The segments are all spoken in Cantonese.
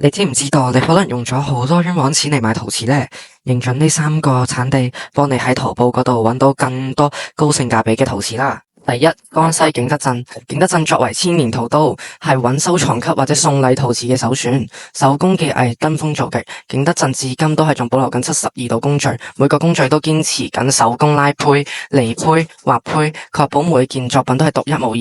你知唔知道你可能用咗好多冤枉錢嚟買陶瓷呢？認準呢3個產地，幫你喺淘寶嗰度揾到更多高性價比嘅陶瓷啦。第一，江西景德鎮。景德鎮作為千年陶都，係揾收藏級或者送禮陶瓷嘅首選。手工技藝登峰造極，景德鎮至今都係仲保留緊72道工序，每個工序都堅持緊手工拉坯、離坯、畫坯，確保每件作品都係獨一無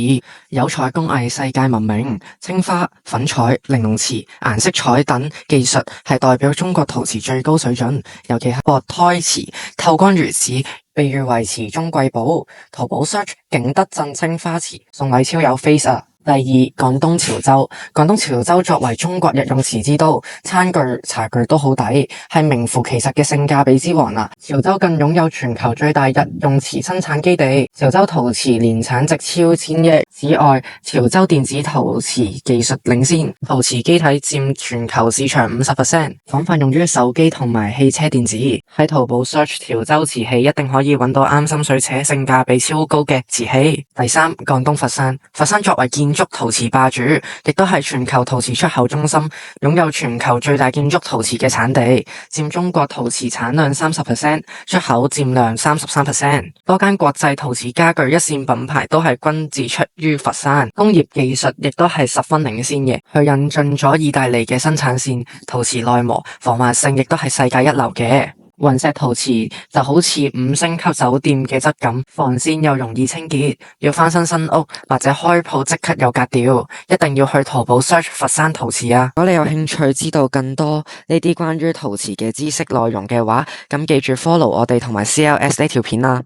二。釉彩工藝世界聞名，青花、粉彩、玲瓏瓷、顏色彩等技術係代表中國陶瓷最高水準，尤其係薄胎瓷、透光如瓷，被譽為瓷中貴寶。淘寶 search 景德鎮青花瓷，送禮超有 face 啊！第二，廣東潮州。廣東潮州作為中國日用瓷之都，餐具、茶具都好抵，係名副其實嘅性價比之王啦。潮州更擁有全球最大日用瓷生產基地，潮州陶瓷年產值超千億。此外，潮州電子陶瓷技術領先，陶瓷機體佔全球市場50%，廣泛用於手機同埋汽車電子。喺淘寶 search 潮州瓷器，一定可以揾到啱心水且性價比超高嘅瓷器。第三，廣東佛山。佛山作為建築陶瓷霸主，亦都係全球陶瓷出口中心，擁有全球最大建築陶瓷嘅產地，佔中國陶瓷產量30%，出口佔量33%。多間國際陶瓷家具一線品牌都係均自出於佛山，工業技術亦都係十分領先嘅。佢引進咗意大利嘅生產線，陶瓷耐磨、防滑性亦都係世界一流嘅。雲石陶瓷就好似5星級酒店嘅質感，防線又容易清潔，要翻新屋或者開鋪即刻有格調，一定要去淘寶 search 佛山陶瓷啊！如果你有興趣知道更多呢啲關於陶瓷嘅知識內容嘅話，咁記住 follow我哋同埋 CLS 呢條片啦。